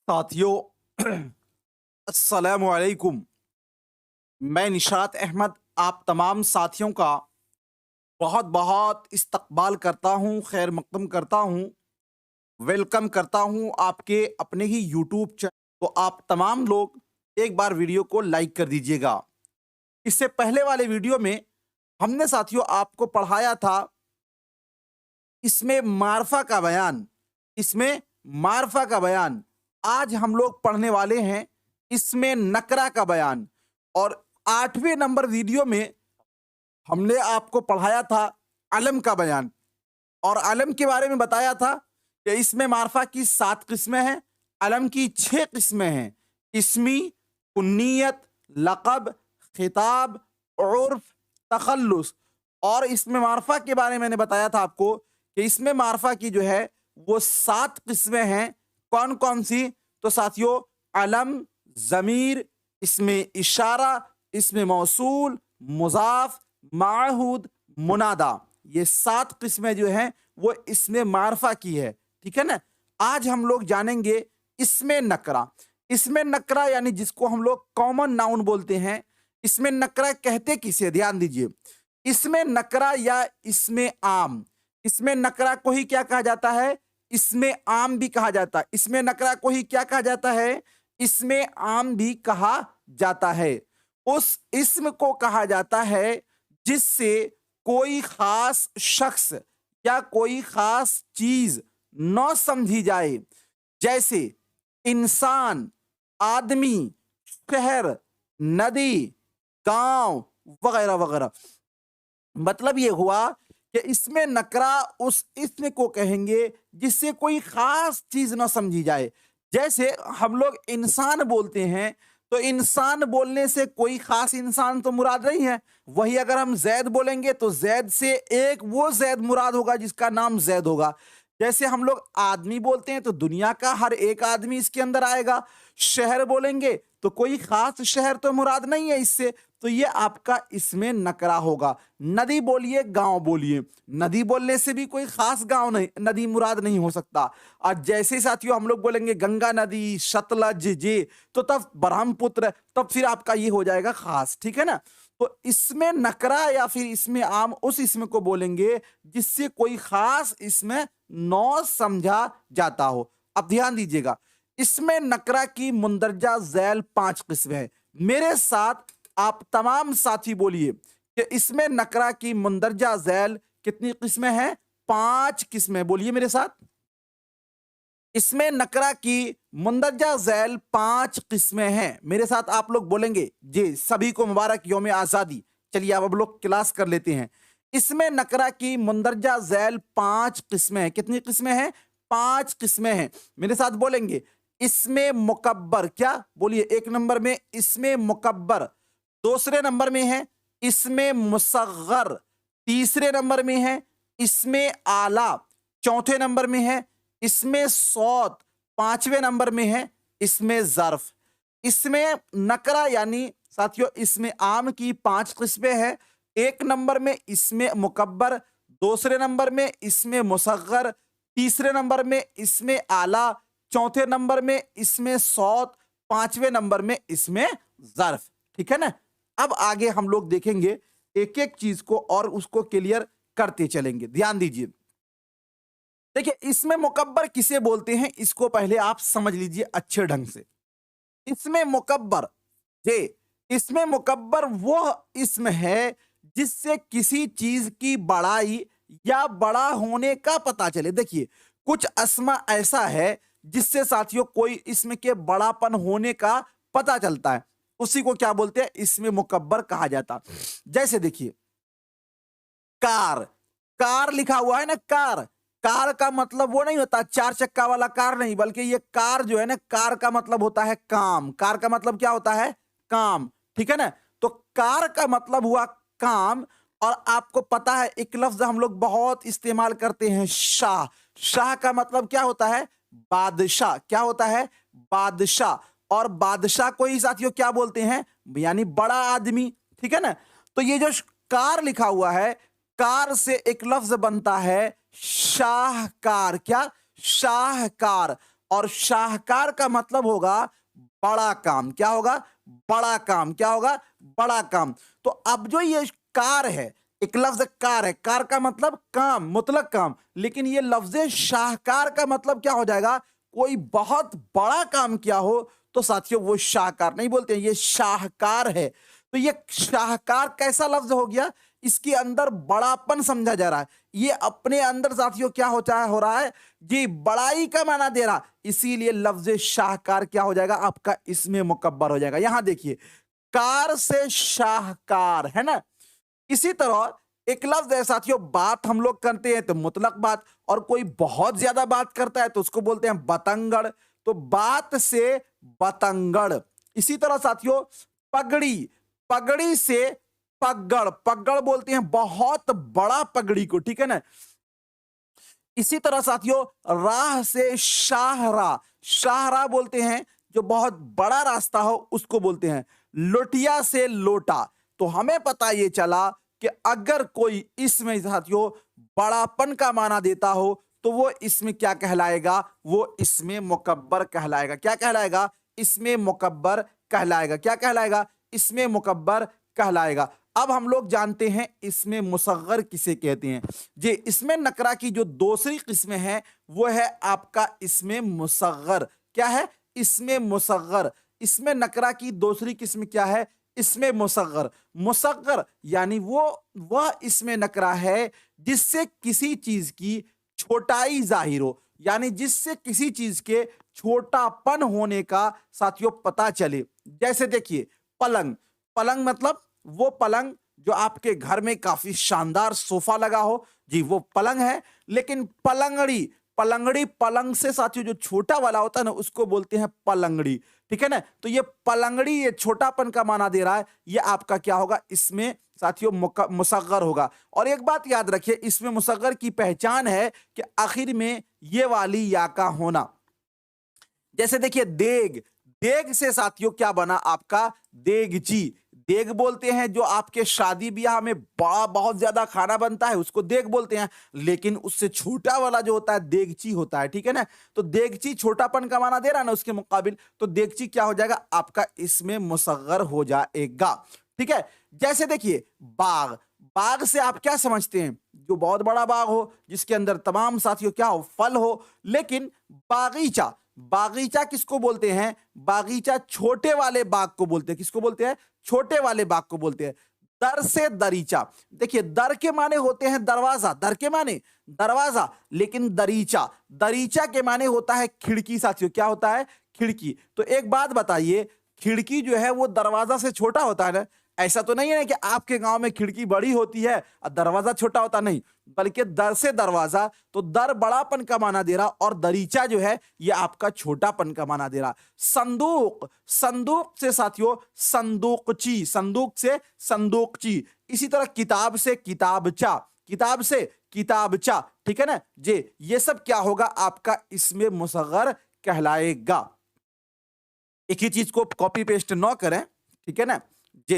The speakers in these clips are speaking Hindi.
साथियों अस्सलामु अलैकुम। मैं निशात अहमद आप तमाम साथियों का बहुत बहुत इस्तकबाल करता हूँ, खैर मकदम करता हूँ, वेलकम करता हूँ आपके अपने ही यूट्यूब चैनल। तो आप तमाम लोग एक बार वीडियो को लाइक कर दीजिएगा। इससे पहले वाले वीडियो में हमने साथियों आपको पढ़ाया था इसमें मारफा का बयान, इसमें मारफा का बयान। आज हम लोग पढ़ने वाले हैं इसमें नकरा का बयान। और 8वें नंबर वीडियो में हमने आपको पढ़ाया था अलम का बयान और अलम के बारे में बताया था कि इसमें मारफा की 7 किस्में हैं, अलम की 6 किस्में हैं। इसमी, कुन्नियत, लक़ब, खिताब, उर्फ, तखल्लुस। और इसमें मारफा के बारे में मैंने बताया था आपको कि इसमें मारफा की जो है वो 7 किस्में हैं। कौन कौन सी? तो साथियों, अलम, ज़मीर, इसमें इशारा, इसमें मौसूल, मुज़ाफ, माहूद, मुनादा। ये 7 किस्में जो हैं वो इसमें मारफा की है। ठीक है ना। आज हम लोग जानेंगे इसमें नकरा। इसमें नकरा यानी जिसको हम लोग कॉमन नाउन बोलते हैं। इसमें नकरा कहते किसे? ध्यान दीजिए। इसमें नकरा या इसमें आम, इसमें नकरा को ही क्या कहा जाता है? इसमें आम भी कहा जाता है। इसमें नकरा को ही क्या कहा जाता है? इसमें आम भी कहा जाता है। उस इस्म को कहा जाता है जिससे कोई खास शख्स या कोई खास चीज न समझी जाए, जैसे इंसान, आदमी, शहर, नदी, गांव वगैरह वगैरह। मतलब ये हुआ कि इसमें नकरा उस इस्म को कहेंगे जिससे कोई खास चीज ना समझी जाए। जैसे हम लोग इंसान बोलते हैं तो इंसान बोलने से कोई खास इंसान तो मुराद नहीं है। वही अगर हम जैद बोलेंगे तो जैद से एक वो जैद मुराद होगा जिसका नाम जैद होगा। जैसे हम लोग आदमी बोलते हैं तो दुनिया का हर एक आदमी इसके अंदर आएगा। शहर बोलेंगे तो कोई खास शहर तो मुराद नहीं है इससे, तो ये आपका इसमें नकरा होगा। नदी बोलिए, गांव बोलिए, नदी बोलने से भी कोई खास गांव नहीं, नदी मुराद नहीं हो सकता। और जैसे साथियों हम लोग बोलेंगे गंगा नदी, सतलज जी, तो तब ब्रह्मपुत्र, तब फिर आपका ये हो जाएगा खास। ठीक है ना। तो इसमें नकरा या फिर इसमें आम उस इसमें को बोलेंगे जिससे कोई खास इसमें नौ समझा जाता हो। अब ध्यान दीजिएगा, इसमें नकरा की मुंदरजा झैल 5 किस्में हैं। मेरे साथ आप तमाम साथी बोलिए कि इसमें नकरा की मुंदरजा झैल कितनी किस्में हैं? 5 किस्में। बोलिए मेरे साथ। इसमें नकरा की मुंदरजा झैल 5 किस्में हैं। मेरे साथ आप लोग बोलेंगे। जी, सभी को मुबारक यौम आज़ादी। चलिए अब लोग क्लास कर लेते हैं। इसमें नकरा की मुंदरजा झैल 5 किस्में हैं। कितनी किस्में हैं? 5 किस्में हैं। मेरे साथ बोलेंगे। इसमें मुकब्बर, क्या बोलिए? 1 नंबर में इसमें मुकब्बर, दूसरे नंबर में है इसमें मुसग्गर, तीसरे नंबर में है इसमें आला, चौथे नंबर में है इसमें सौत, पांचवें नंबर में है इसमें ज़र्फ। इसमें नकरा यानी साथियों इसमें आम की 5 किस्में हैं। 1 नंबर में इसमें मुकब्बर, दूसरे नंबर में इसमें मुसग्गर, तीसरे नंबर में इसमें आला, चौथे नंबर में इसमें सौत, पांचवें नंबर में इसमें ज़र्फ। ठीक है ना। अब आगे हम लोग देखेंगे एक एक चीज को और उसको क्लियर करते चलेंगे। ध्यान दीजिए। देखिए, इसमें मुकब्बर किसे बोलते हैं इसको पहले आप समझ लीजिए अच्छे ढंग से। इसमें मुकब्बर, जे इसमें मुकब्बर वो इसम है जिससे किसी चीज की बड़ाई या बड़ा होने का पता चले। देखिए, कुछ अस्मा ऐसा है जिससे साथियों कोई इसमें के बड़ापन होने का पता चलता है, उसी को क्या बोलते हैं? इसमें मुकब्बर कहा जाता। जैसे देखिए, कार, कार लिखा हुआ है ना, कार, कार का मतलब वो नहीं होता 4 चक्का वाला कार नहीं, बल्कि ये कार जो है ना, कार का मतलब होता है काम। कार का मतलब क्या होता है? काम। ठीक है ना। तो कार का मतलब हुआ काम। और आपको पता है एक लफ्ज हम लोग बहुत इस्तेमाल करते हैं, शाह। शाह का मतलब क्या होता है? बादशाह। क्या होता है? बादशाह। और बादशाह को ही साथियों क्या बोलते हैं? यानी बड़ा आदमी। ठीक है ना। तो ये जो कार लिखा हुआ है, कार से एक लफ्ज बनता है शाहकार। क्या? शाहकार। और शाहकार का मतलब होगा बड़ा काम। क्या होगा? बड़ा काम। क्या होगा? बड़ा काम। तो अब जो ये कार है, एक लफ्ज कार है, कार का मतलब काम, मुतलक काम, लेकिन ये लफ्ज शाहकार का मतलब क्या हो जाएगा? कोई बहुत बड़ा काम किया हो तो साथियों वो शाहकार नहीं बोलते हैं, ये शाहकार है। तो ये शाहकार कैसा लफ्ज हो गया? इसके अंदर बड़ापन समझा जा रहा है, ये अपने अंदर साथियों क्या हो रहा है? जी बड़ाई का माना दे रहा, इसीलिए लफ्ज शाहकार क्या हो जाएगा? आपका इसमें मुकब्बर हो जाएगा। यहां देखिए, कार से शाहकार है ना। इसी तरह एक लफ्ज है साथियों, बात हम लोग करते हैं तो मुतलक बात, और कोई बहुत ज्यादा बात करता है तो उसको बोलते हैं बतंगड़। तो बात से बतंगड़। इसी तरह साथियों पगड़ी, पगड़ी से पगड़, पगड़ बोलते हैं बहुत बड़ा पगड़ी को, ठीक है ना। इसी तरह साथियों राह से शाहरा, शाहरा बोलते हैं जो बहुत बड़ा रास्ता हो उसको बोलते हैं। लोटिया से लोटा। तो हमें पता ये चला कि अगर कोई इसमें साथियों बड़ापन का माना देता हो तो वो इसमें क्या कहलाएगा? वो इसमें मुकब्बर कहलाएगा। क्या कहलाएगा? इसमें मुकब्बर कहलाएगा। क्या कहलाएगा? इसमें मुकब्बर कहलाएगा। अब हम लोग जानते हैं इसमें मुसग्गर किसे कहते हैं। जी इसमें नकरा की जो दूसरी किस्म है वो है आपका इसमें मुसग्गर। क्या है? इसमें मुसग्गर। इसमें नकरा की दूसरी किस्म क्या है? इसमें मुसग्गर। मुसग्गर यानी वो वह इसमें नकरा है जिससे किसी चीज की छोटाई जाहिर हो, यानी जिससे किसी चीज के छोटापन होने का साथियों पता चले। जैसे देखिए पलंग, पलंग मतलब वो पलंग जो आपके घर में काफी शानदार सोफा लगा हो, जी वो पलंग है। लेकिन पलंगड़ी, पलंगड़ी पलंग से साथियों जो छोटा वाला होता है ना उसको बोलते हैं पलंगड़ी, ठीक है ना। तो ये पलंगड़ी ये छोटापन का माना दे रहा है, ये आपका क्या होगा? इसमें साथियों मुसग्गर होगा। और एक बात याद रखिए, इसमें मुसग्गर की पहचान है कि आखिर में ये वाली या का होना। जैसे देखिए देग, देग से साथियों क्या बना? आपका देगची। देग बोलते हैं जो आपके शादी ब्याह में बड़ा बहुत ज्यादा खाना बनता है उसको देग बोलते हैं, लेकिन उससे छोटा वाला जो होता है देगची होता है, ठीक है ना। तो देगची छोटापन का माना दे रहा है ना उसके मुकाबिल, तो देगची क्या हो जाएगा? आपका इसमें मुसग्गर हो जाएगा, ठीक है। जैसे देखिए बाग, बाग से आप क्या समझते हैं? जो बहुत बड़ा बाग हो जिसके अंदर तमाम साथियों क्या हो? फल हो। लेकिन बागीचा, बागीचा किसको बोलते हैं? बागीचा छोटे वाले बाग को बोलते हैं। किसको बोलते हैं? छोटे वाले बाग को बोलते हैं। दर से दरीचा, देखिए दर के माने होते हैं दरवाजा, दर के माने दरवाजा, लेकिन दरीचा, दरीचा के माने होता है खिड़की साथियों। क्या होता है? खिड़की। तो एक बात बताइए, खिड़की जो है वो दरवाजा से छोटा होता है ना? ऐसा तो नहीं है कि आपके गांव में खिड़की बड़ी होती है और दरवाजा छोटा होता नहीं, बल्कि दर से दरवाजा, तो दर बड़ापन का माना दे रहा और दरीचा जो है ये आपका छोटापन का माना दे रहा। संदूक, संदूक से साथियों संदूकची, संदूक से संदूकची। इसी तरह किताब से किताबचा, किताब से किताबचा, ठीक है ना जी। ये सब क्या होगा? आपका इसमें मुसग्गर कहलाएगा। एक ही चीज को कॉपी पेस्ट न करें, ठीक है ना जी।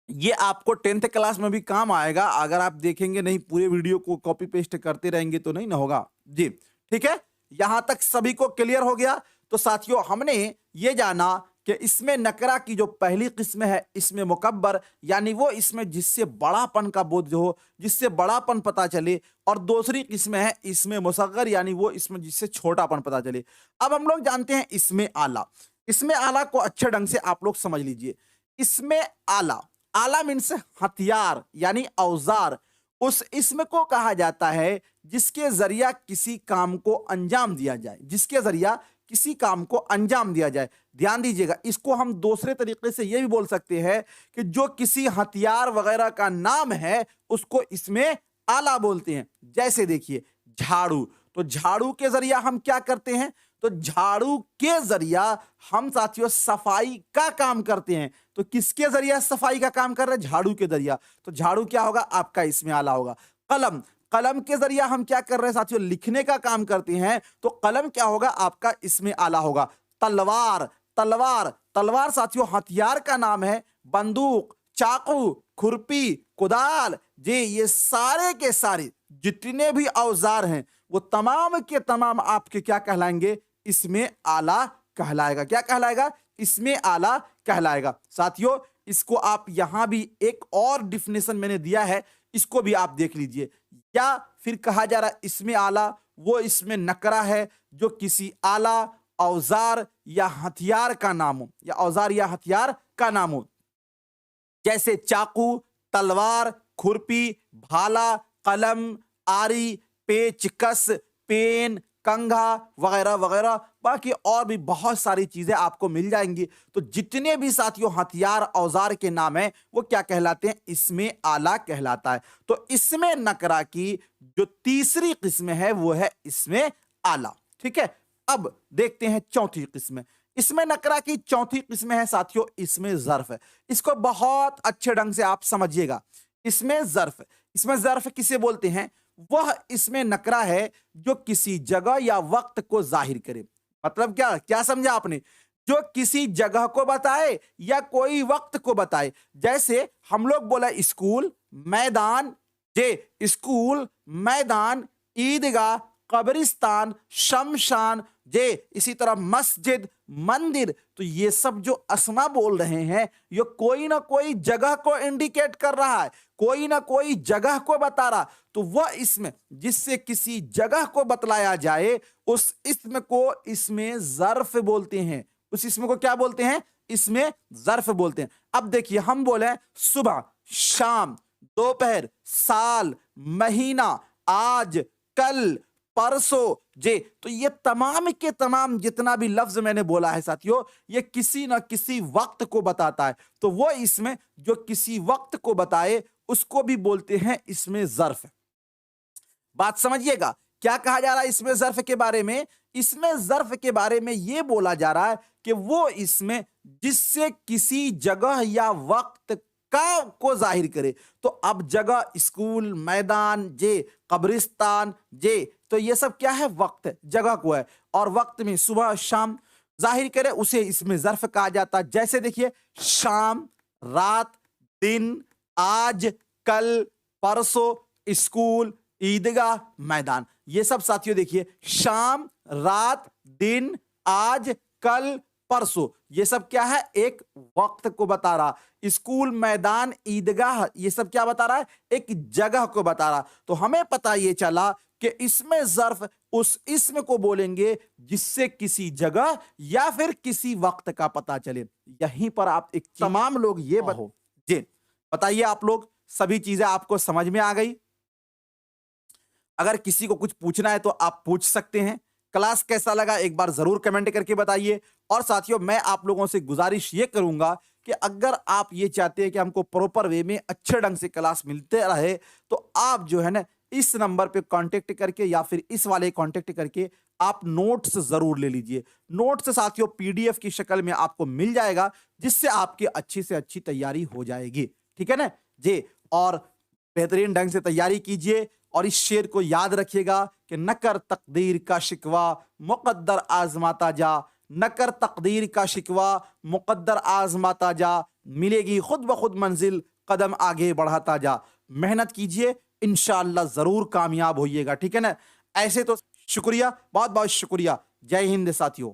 ये आपको 10th क्लास में भी काम आएगा, अगर आप देखेंगे नहीं पूरे वीडियो को कॉपी पेस्ट करते रहेंगे तो नहीं ना होगा जी, ठीक है। यहां तक सभी को क्लियर हो गया। तो साथियों हमने ये जाना कि इसमें नकरा की जो पहली किस्म है इसमें मुकब्बर, यानी वो इसमें जिससे बड़ापन का बोध जो हो, जिससे बड़ापन पता चले, और दूसरी किस्म है इसमें मुसग्गर, यानी वो इसमें जिससे छोटापन पता चले। अब हम लोग जानते हैं इसमें आला। इसमें आला को अच्छे ढंग से आप लोग समझ लीजिए। इसमें आला, आला मीन्स हथियार यानी औजार। उस इसम को कहा जाता है जिसके जरिया किसी काम को अंजाम दिया जाए, जिसके जरिया किसी काम को अंजाम दिया जाए। ध्यान दीजिएगा, इसको हम दूसरे तरीके से यह भी बोल सकते हैं कि जो किसी हथियार वगैरह का नाम है उसको इसमें आला बोलते हैं। जैसे देखिए झाड़ू, तो झाड़ू के जरिया हम क्या करते हैं? तो झाड़ू के जरिया हम साथियों सफाई का काम करते हैं। तो किसके जरिया सफाई का काम कर रहे हैं? झाड़ू के जरिया। तो झाड़ू क्या होगा? आपका इसमें आला होगा। कलम, कलम के जरिया हम क्या कर रहे हैं साथियों? लिखने का काम करते हैं। तो कलम क्या होगा? आपका इसमें आला होगा। तलवार, तलवार, तलवार साथियों हथियार का नाम है। बंदूक, चाकू, खुरपी, कुदाल, जी ये सारे के सारे जितने भी औजार हैं वो तमाम के तमाम आपके क्या कहलाएंगे, इसमें आला कहलाएगा। क्या कहलाएगा, इसमें आला कहलाएगा। साथियों, इसको आप यहां भी एक और डिफिनेशन मैंने दिया है, इसको भी आप देख लीजिए। या फिर कहा जा रहा है इसमें आला, वो इसमें नकरा है जो किसी आला, औजार या हथियार का नाम हो, या औजार या हथियार का नाम हो, जैसे चाकू, तलवार, खुरपी, भाला, कलम, आरी, पेचकस, पेन, कंघा वगैरह वगैरह। बाकी और भी बहुत सारी चीजें आपको मिल जाएंगी। तो जितने भी साथियों हथियार औजार के नाम हैं वो क्या कहलाते हैं, इसमें आला कहलाता है। तो इसमें नकरा की जो तीसरी किस्म है वो है इसमें आला। ठीक है, अब देखते हैं चौथी किस्म। इसमें नकरा की चौथी किस्म है साथियों इसमें ज़र्फ है। इसको बहुत अच्छे ढंग से आप समझिएगा। इसमें ज़र्फ किसे बोलते हैं, वह इसमें नकरा है जो किसी जगह या वक्त को जाहिर करे। मतलब क्या क्या समझा आपने, जो किसी जगह को बताए या कोई वक्त को बताए। जैसे हम लोग बोला स्कूल, मैदान, जे स्कूल, मैदान, ईदगाह, कब्रिस्तान, शमशान, जे इसी तरह मस्जिद, मंदिर। तो ये सब जो अस्मा बोल रहे हैं ये कोई ना कोई जगह को इंडिकेट कर रहा है, कोई ना कोई जगह को बता रहा। तो वह इसमें जिससे किसी जगह को बतलाया जाए उस इसम को इसमें ज़र्फ बोलते हैं। उस इसम को क्या बोलते हैं, इसमें ज़र्फ बोलते हैं। अब देखिए हम बोले सुबह, शाम, दोपहर, साल, महीना, आज, कल, परसों, जे। तो ये तमाम के तमाम जितना भी लफ्ज मैंने बोला है साथियों, ये किसी ना किसी वक्त को बताता है। तो वो इसमें जो किसी वक्त को बताए उसको भी बोलते हैं इसमें ज़र्फ। बात समझिएगा, क्या कहा जा रहा है इसमें ज़र्फ के बारे में। इसमें ज़र्फ के बारे में ये बोला जा रहा है कि वो इसमें जिससे किसी जगह या वक्त का को जाहिर करे। तो अब जगह स्कूल, मैदान, जे कब्रिस्तान, जे, तो ये सब क्या है, वक्त जगह को है। और वक्त में सुबह शाम जाहिर करे उसे इसमें ज़र्फ कहा जाता है। जैसे देखिए शाम, रात, दिन, आज, कल, परसों, स्कूल, ईदगाह, मैदान। ये सब साथियों देखिए शाम, रात, दिन, आज, कल, परसों, ये सब क्या है, एक वक्त को बता रहा। स्कूल, मैदान, ईदगाह, ये सब क्या बता रहा है, एक जगह को बता रहा। तो हमें पता ये चला कि इसमें ज़र्फ उस इसम को बोलेंगे जिससे किसी जगह या फिर किसी वक्त का पता चले। यहीं पर आप एक तमाम लोग ये जी बताइए, आप लोग सभी चीजें आपको समझ में आ गई। अगर किसी को कुछ पूछना है तो आप पूछ सकते हैं। क्लास कैसा लगा एक बार जरूर कमेंट करके बताइए। और साथियों मैं आप लोगों से गुजारिश ये करूंगा कि अगर आप ये चाहते हैं कि हमको प्रॉपर वे में अच्छे ढंग से क्लास मिलते रहे तो आप जो है ना इस नंबर पे कांटेक्ट करके या फिर इस वाले कांटेक्ट करके आप नोट्स जरूर ले लीजिए। नोट्स साथियों पीडीएफ की शक्ल में आपको मिल जाएगा जिससे आपकी अच्छी से अच्छी तैयारी हो जाएगी। ठीक है ना जी, और बेहतरीन ढंग से तैयारी कीजिए। और इस शेर को याद रखिएगा कि न कर तकदीर का शिकवा मुकद्दर आजमाता जा, न कर तकदीर का शिकवा मुकद्दर आजमाता जा, मिलेगी खुद ब खुद मंजिल कदम आगे बढ़ाता जा। मेहनत कीजिए, इंशाअल्लाह जरूर कामयाब होइएगा। ठीक है ना। ऐसे तो शुक्रिया, बहुत बहुत शुक्रिया। जय हिंद साथियों।